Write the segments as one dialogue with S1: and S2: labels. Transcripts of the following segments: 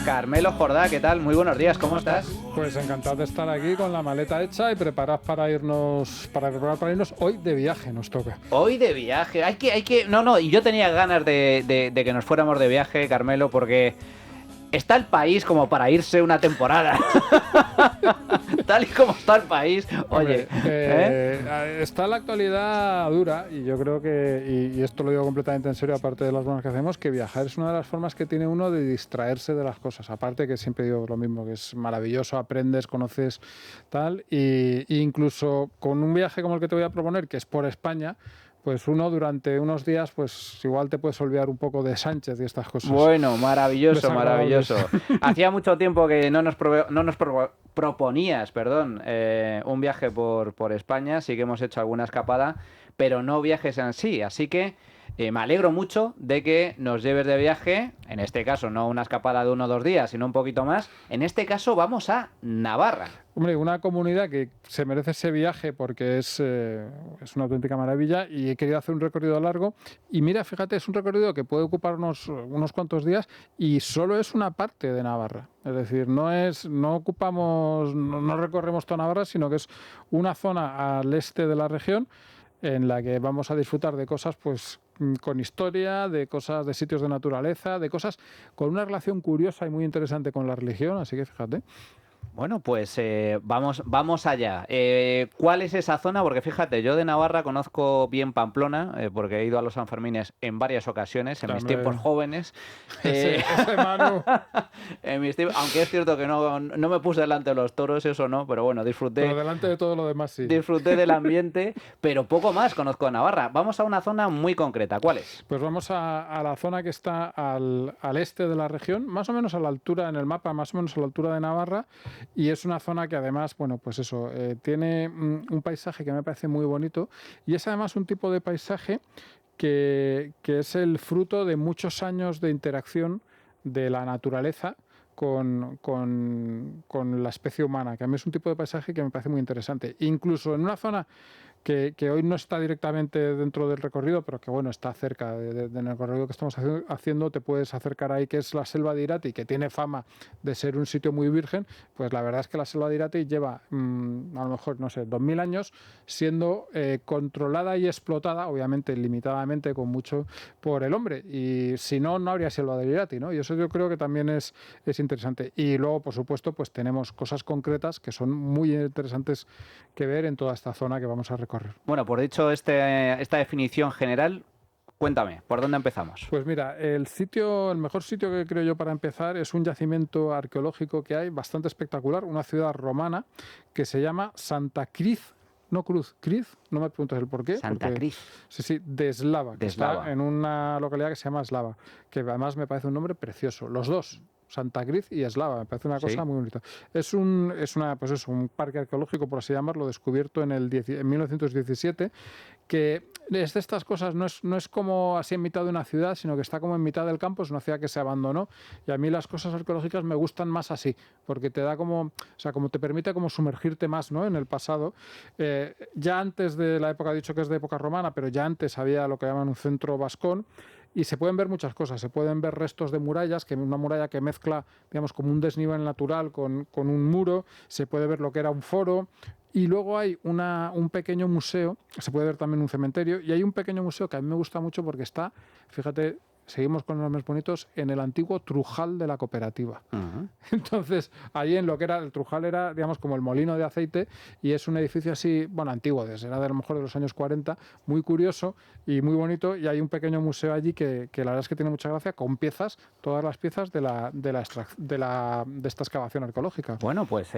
S1: Carmelo Jordá, ¿qué tal? Muy buenos días, ¿cómo estás?
S2: Pues encantado de estar aquí con la maleta hecha y preparados para irnos, hoy de viaje, nos toca.
S1: Hoy de viaje, no, y yo tenía ganas de que nos fuéramos de viaje, Carmelo, porque está el país como para irse una temporada. Tal y como está el país. Oye,
S2: está la actualidad dura y yo creo que, y esto lo digo completamente en serio, aparte de las bromas que hacemos, que viajar es una de las formas que tiene uno de distraerse de las cosas. Aparte que siempre digo lo mismo, que es maravilloso, aprendes, conoces tal, y incluso con un viaje como el que te voy a proponer, que es por España, pues uno durante unos días, pues igual te puedes olvidar un poco de Sánchez y estas cosas.
S1: Bueno, maravilloso, maravilloso. Hacía mucho tiempo que no nos proponías, un viaje por España. Sí que hemos hecho alguna escapada, pero no viajes en sí. Así que me alegro mucho de que nos lleves de viaje. En este caso, no una escapada de 1 o 2 días, sino un poquito más. En este caso, vamos a Navarra.
S2: Hombre, una comunidad que se merece ese viaje porque es una auténtica maravilla y he querido hacer un recorrido largo. Y mira, fíjate, es un recorrido que puede ocuparnos unos cuantos días y solo es una parte de Navarra. Es decir, no recorremos toda Navarra, sino que es una zona al este de la región en la que vamos a disfrutar de cosas pues con historia, de cosas de sitios de naturaleza, de cosas con una relación curiosa y muy interesante con la religión, así que fíjate.
S1: Bueno, pues vamos allá. ¿Cuál es esa zona? Porque fíjate, yo de Navarra conozco bien Pamplona, porque he ido a los Sanfermines en varias ocasiones, en mis tiempos jóvenes.
S2: Ese Manu.
S1: En mis tiempos, aunque es cierto que no me puse delante de los toros, eso no, pero bueno, disfruté.
S2: Pero delante de todo lo demás sí.
S1: Disfruté del ambiente, pero poco más conozco de Navarra. Vamos a una zona muy concreta. ¿Cuál es?
S2: Pues vamos a la zona que está al este de la región, más o menos a la altura, en el mapa, más o menos a la altura de Navarra. Y es una zona que además, bueno, pues eso, tiene un paisaje que me parece muy bonito y es además un tipo de paisaje que es el fruto de muchos años de interacción de la naturaleza con la especie humana, que a mí es un tipo de paisaje que me parece muy interesante. Incluso en una zona que hoy no está directamente dentro del recorrido, pero que bueno, está cerca en el recorrido que estamos haciendo, te puedes acercar ahí, que es la selva de Irati, que tiene fama de ser un sitio muy virgen. Pues la verdad es que la selva de Irati lleva, a lo mejor, no sé, 2000 años siendo controlada y explotada, obviamente limitadamente con mucho, por el hombre. Y si no, no habría selva de Irati, ¿no? Y eso yo creo que también es interesante. Y luego, por supuesto, pues tenemos cosas concretas que son muy interesantes que ver en toda esta zona que vamos a recorrer.
S1: Bueno, por dicho esta definición general, cuéntame, ¿por dónde empezamos?
S2: Pues mira, el mejor sitio que creo yo para empezar es un yacimiento arqueológico que hay bastante espectacular, una ciudad romana que se llama Santa Cruz, no me preguntes el por qué.
S1: Santa Cruz.
S2: Sí, de Eslava, que está en una localidad que se llama Eslava, que además me parece un nombre precioso. Los dos, Santa Cruz y Eslava, me parece una cosa muy bonita. Es un parque arqueológico, por así llamarlo, descubierto en 1917, que es de estas cosas, no es como así en mitad de una ciudad, sino que está como en mitad del campo, es una ciudad que se abandonó, y a mí las cosas arqueológicas me gustan más así, porque te da como te permite como sumergirte más, ¿no?, en el pasado. Ya antes de la época, he dicho que es de época romana, pero ya antes había lo que llaman un centro vascón, y se pueden ver muchas cosas, se pueden ver restos de murallas, una muralla que mezcla, digamos, como un desnivel natural con un muro, se puede ver lo que era un foro, y luego hay un pequeño museo, se puede ver también un cementerio, y hay un pequeño museo que a mí me gusta mucho porque está, fíjate, seguimos con nombres bonitos, en el antiguo Trujal de la cooperativa. Uh-huh. Entonces, allí en lo que era el Trujal era, digamos, como el molino de aceite, y es un edificio así, bueno, antiguo, era de a lo mejor de los años 40, muy curioso y muy bonito, y hay un pequeño museo allí que la verdad es que tiene mucha gracia, con piezas, todas las piezas de esta excavación arqueológica.
S1: Bueno, pues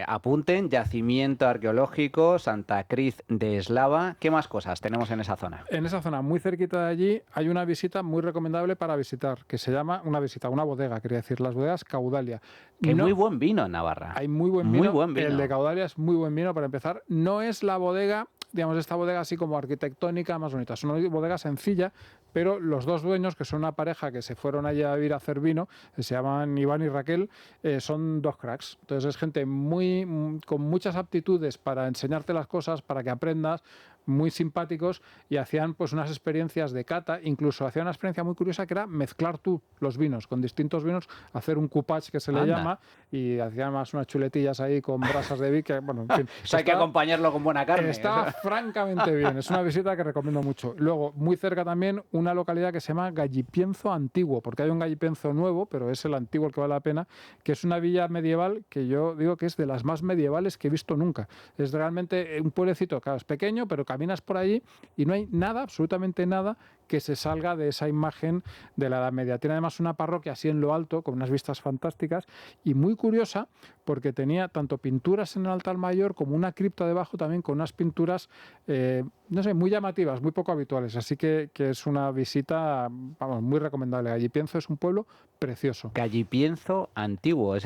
S1: apunten, yacimiento arqueológico, Santa Cruz de Eslava. ¿Qué más cosas tenemos en esa zona?
S2: En esa zona, muy cerquita de allí, hay una visita muy recomendable para visitar, que se llama una bodega, quería decir, las bodegas Caudalia.
S1: Que hay muy buen vino en Navarra.
S2: Hay muy buen vino. El de Caudalia es muy buen vino para empezar. No es la bodega, digamos, esta bodega así como arquitectónica más bonita. Es una bodega sencilla, pero los dos dueños, que son una pareja que se fueron allí a vivir a hacer vino, se llaman Iván y Raquel, son dos cracks. Entonces es gente con muchas aptitudes para enseñarte las cosas, para que aprendas. muy simpáticos y hacían pues unas experiencias de cata, incluso hacían una experiencia muy curiosa que era mezclar tú los vinos con distintos vinos, hacer un coupage que se le llama, y hacían más unas chuletillas ahí con brasas de vic, bueno, en fin.
S1: Hay que acompañarlo con buena carne.
S2: Está francamente bien, es una visita que recomiendo mucho. Luego, muy cerca también, una localidad que se llama Gallipienzo Antiguo, porque hay un Gallipienzo nuevo, pero es el antiguo el que vale la pena, que es una villa medieval que yo digo que es de las más medievales que he visto nunca. Es realmente un pueblecito, claro, es pequeño, pero caminas por allí y no hay nada, absolutamente nada, que se salga de esa imagen de la Edad Media. Tiene además una parroquia así en lo alto, con unas vistas fantásticas y muy curiosa, porque tenía tanto pinturas en el altar mayor como una cripta debajo también con unas pinturas, no sé, muy llamativas, muy poco habituales. Así que es una visita, vamos, muy recomendable. Gallipienzo es un pueblo precioso.
S1: Gallipienzo Antiguo.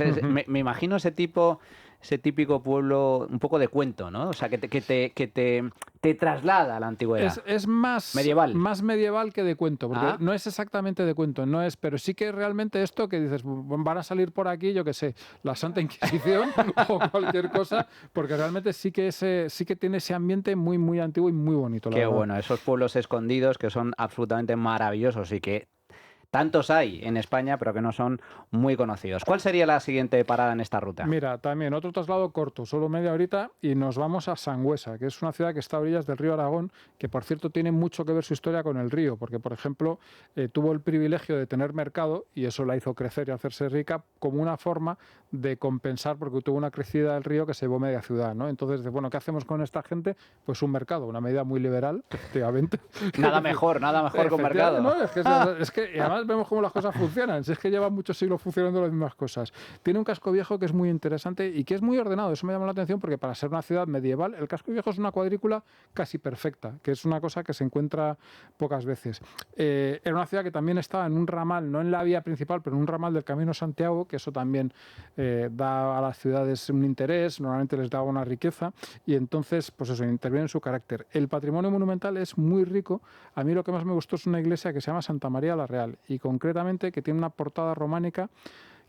S1: Me imagino ese típico pueblo un poco de cuento, ¿no? O sea, que te traslada a la antigüedad.
S2: Es más medieval que de cuento, porque no es exactamente de cuento, no es, pero sí que realmente esto que dices, van a salir por aquí, yo qué sé, la Santa Inquisición o cualquier cosa, porque realmente sí que tiene ese ambiente muy, muy antiguo y muy bonito.
S1: Qué bueno, esos pueblos escondidos que son absolutamente maravillosos y que tantos hay en España, pero que no son muy conocidos. ¿Cuál sería la siguiente parada en esta ruta?
S2: Mira, también otro traslado corto, solo media horita, y nos vamos a Sangüesa, que es una ciudad que está a orillas del río Aragón, que por cierto tiene mucho que ver su historia con el río, porque por ejemplo tuvo el privilegio de tener mercado, y eso la hizo crecer y hacerse rica, como una forma de compensar, porque tuvo una crecida del río que se llevó media ciudad, ¿no? Entonces, bueno, ¿qué hacemos con esta gente? Pues un mercado, una medida muy liberal, efectivamente.
S1: nada mejor que un mercado.
S2: ¿No? Es que además vemos cómo las cosas funcionan. Si es que llevan muchos siglos funcionando las mismas cosas. Tiene un casco viejo que es muy interesante y que es muy ordenado. Eso me llama la atención porque para ser una ciudad medieval, el casco viejo es una cuadrícula casi perfecta, que es una cosa que se encuentra pocas veces. Era una ciudad que también estaba en un ramal, no en la vía principal, pero en un ramal del Camino Santiago, que eso también da a las ciudades un interés, normalmente les da una riqueza y entonces, pues eso, interviene en su carácter. El patrimonio monumental es muy rico. A mí lo que más me gustó es una iglesia que se llama Santa María la Real y concretamente que tiene una portada románica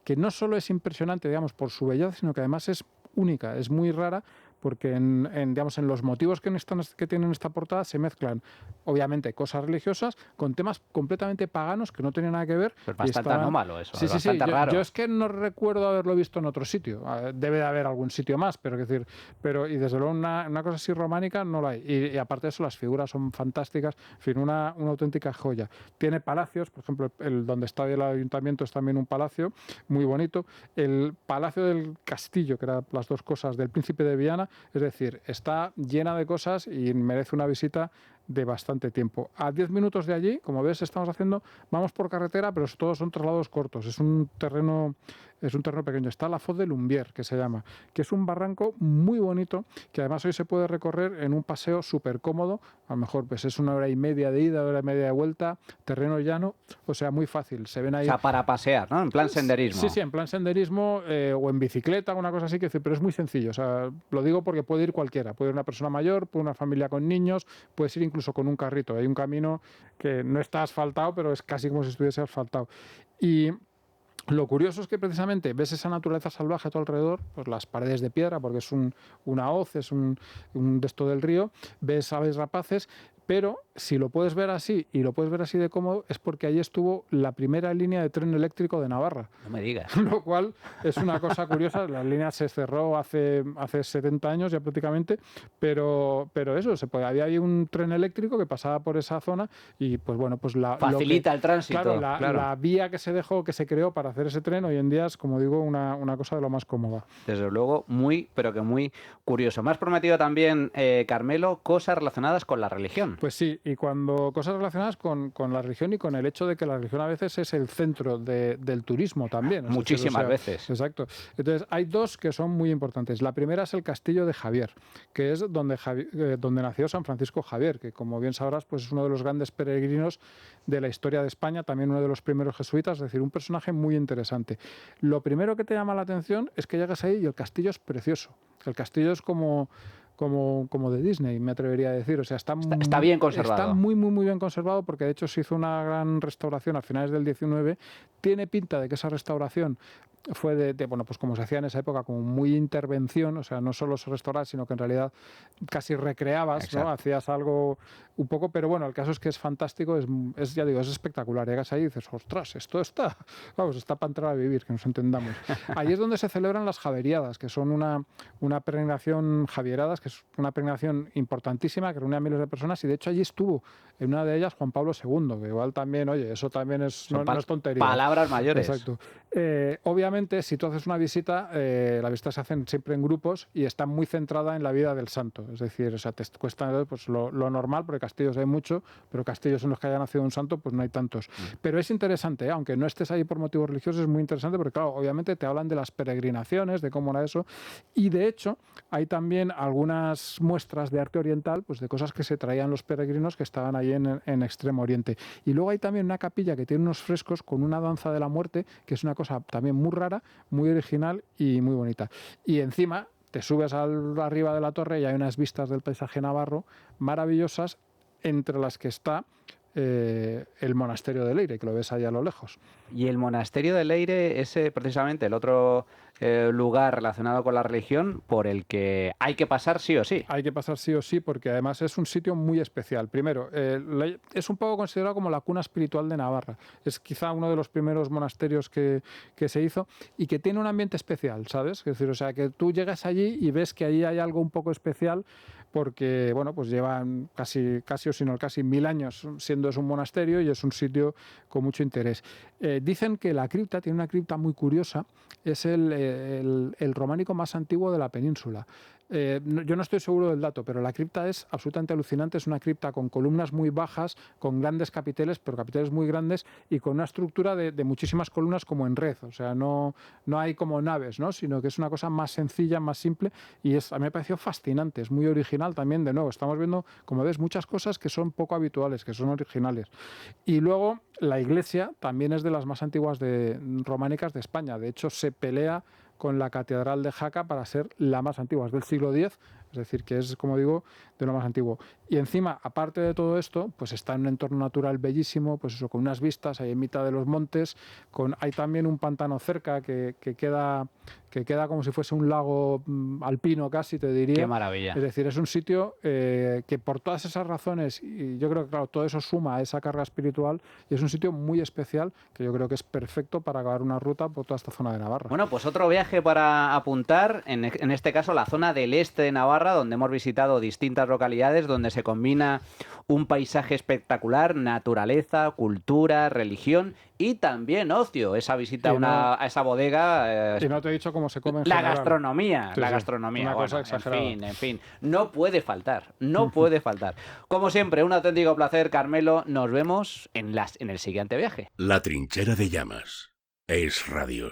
S2: que no solo es impresionante, digamos, por su belleza, sino que además es única, es muy rara, porque digamos, en los motivos que tienen esta portada se mezclan, obviamente, cosas religiosas con temas completamente paganos que no tenían nada que ver.
S1: Pues bastante anómalo eso,
S2: sí,
S1: bastante raro.
S2: Yo es que no recuerdo haberlo visto en otro sitio. Debe de haber algún sitio más, pero y desde luego una cosa así románica no la hay. Y aparte de eso, las figuras son fantásticas, en fin, una auténtica joya. Tiene palacios, por ejemplo, el donde está el ayuntamiento es también un palacio muy bonito. El Palacio del Castillo, que eran las dos cosas del Príncipe de Viana, es decir, está llena de cosas y merece una visita de bastante tiempo. A 10 minutos de allí, como ves, vamos por carretera, pero todos son traslados cortos. Es un terreno pequeño. Está la Foz de Lumbier, que se llama, que es un barranco muy bonito, que además hoy se puede recorrer en un paseo súper cómodo. A lo mejor pues es 1 hora y media de ida, 1 hora y media de vuelta, terreno llano, o sea, muy fácil. Se ven ahí.
S1: O sea, para pasear, ¿no? En plan senderismo.
S2: Sí, en plan senderismo o en bicicleta, una cosa así, pero es muy sencillo. O sea, lo digo porque puede ir cualquiera. Puede ir una persona mayor, puede ir una familia con niños, puedes ir incluso con un carrito. Hay un camino que no está asfaltado, pero es casi como si estuviese asfaltado. Y lo curioso es que precisamente ves esa naturaleza salvaje a tu alrededor, pues las paredes de piedra, porque es una hoz, es un de esto del río, ves aves rapaces, pero si lo puedes ver así y lo puedes ver así de cómodo es porque allí estuvo la primera línea de tren eléctrico de Navarra.
S1: No me digas.
S2: Lo cual es una cosa curiosa. La línea se cerró hace 70 años ya prácticamente, pero eso, había ahí un tren eléctrico que pasaba por esa zona y pues bueno, pues
S1: facilita el tránsito.
S2: Claro, la vía que se creó para hacer ese tren hoy en día es, como digo, una cosa de lo más cómoda.
S1: Desde luego, pero que muy curioso. Me has prometido también, Carmelo, cosas relacionadas con la religión.
S2: Pues sí, y cosas relacionadas con la religión y con el hecho de que la religión a veces es el centro del turismo también.
S1: Muchísimas veces.
S2: Exacto. Entonces, hay dos que son muy importantes. La primera es el Castillo de Javier, que es donde nació San Francisco Javier, que como bien sabrás, pues es uno de los grandes peregrinos de la historia de España, también uno de los primeros jesuitas, es decir, un personaje muy interesante. Lo primero que te llama la atención es que llegas ahí y el castillo es precioso. El castillo es como como de Disney, me atrevería a decir. O sea,
S1: está bien conservado.
S2: Está muy, muy, muy bien conservado, porque de hecho se hizo una gran restauración a finales del 19. Tiene pinta de que esa restauración fue bueno, pues como se hacía en esa época, como muy intervención, o sea, no solo se restauraba, sino que en realidad casi recreabas, ¿no? Hacías algo un poco, pero bueno, el caso es que es fantástico, ya digo, es espectacular. Llegas ahí y dices, ostras, esto está, vamos, está para entrar a vivir, que nos entendamos. Ahí es donde se celebran las javeriadas, que son una peregrinación, javieradas, que es una peregrinación importantísima, que reúne a miles de personas, y de hecho allí estuvo en una de ellas Juan Pablo II, que igual también, oye, eso también no es tontería.
S1: Palabras mayores.
S2: Exacto. Obviamente, si tú haces una visita, las visitas se hacen siempre en grupos y está muy centrada en la vida del santo. Es decir, o sea, te cuesta pues, lo normal, porque castillos hay mucho, pero castillos en los que haya nacido un santo, pues no hay tantos. Pero es interesante, aunque no estés ahí por motivos religiosos, es muy interesante porque, claro, obviamente te hablan de las peregrinaciones, de cómo era eso. Y de hecho, hay también algunas muestras de arte oriental, pues de cosas que se traían los peregrinos que estaban ahí en Extremo Oriente. Y luego hay también una capilla que tiene unos frescos con una danza de la muerte, que es una cosa también muy rara, muy original y muy bonita. Y encima te subes arriba de la torre y hay unas vistas del paisaje navarro maravillosas, entre las que está el monasterio de Leire, que lo ves ahí a lo lejos.
S1: Y el monasterio de Leire es precisamente el otro lugar relacionado con la religión por el que hay que pasar sí o sí.
S2: Hay que pasar sí o sí, porque además es un sitio muy especial. Primero, es un poco considerado como la cuna espiritual de Navarra. Es quizá uno de los primeros monasterios que se hizo, y que tiene un ambiente especial, ¿sabes? Es decir, o sea, que tú llegas allí y ves que ahí hay algo un poco especial, porque, bueno, pues llevan casi o si no casi 1000 años siendo es un monasterio, y es un sitio con mucho interés. Dicen que la cripta tiene una cripta muy curiosa, es el románico más antiguo de la península. Yo no estoy seguro del dato, pero la cripta es absolutamente alucinante. Es una cripta con columnas muy bajas, con grandes capiteles, pero capiteles muy grandes, y con una estructura de muchísimas columnas como en red. O sea, no hay como naves, ¿no? Sino que es una cosa más sencilla, más simple, y a mí me pareció fascinante. Es muy original también. De nuevo, estamos viendo, como ves, muchas cosas que son poco habituales, que son originales. Y luego la iglesia también es de las más antiguas románicas de España. De hecho, se pelea con la Catedral de Jaca para ser la más antigua. Es del siglo X, es decir, que es, como digo, de lo más antiguo. Y encima, aparte de todo esto, pues está en un entorno natural bellísimo, pues eso, con unas vistas ahí en mitad de los montes, hay también un pantano cerca que queda como si fuese un lago alpino casi, te diría.
S1: ¡Qué maravilla!
S2: Es decir, es un sitio que por todas esas razones, y yo creo que claro, todo eso suma a esa carga espiritual, y es un sitio muy especial que yo creo que es perfecto para acabar una ruta por toda esta zona de Navarra.
S1: Bueno, pues otro viaje para apuntar, en este caso la zona del este de Navarra, donde hemos visitado distintas localidades, donde se combina un paisaje espectacular, naturaleza, cultura, religión y también ocio. Esa visita a esa bodega.
S2: Y no te he dicho cómo se come en
S1: la
S2: general.
S1: gastronomía.
S2: Sí,
S1: la
S2: sí,
S1: gastronomía.
S2: una cosa
S1: bueno,
S2: exagerada.
S1: En fin. No puede faltar. No puede faltar. Como siempre, un auténtico placer, Carmelo. Nos vemos en el siguiente viaje.
S3: La Trinchera de Llamas. Es Radio.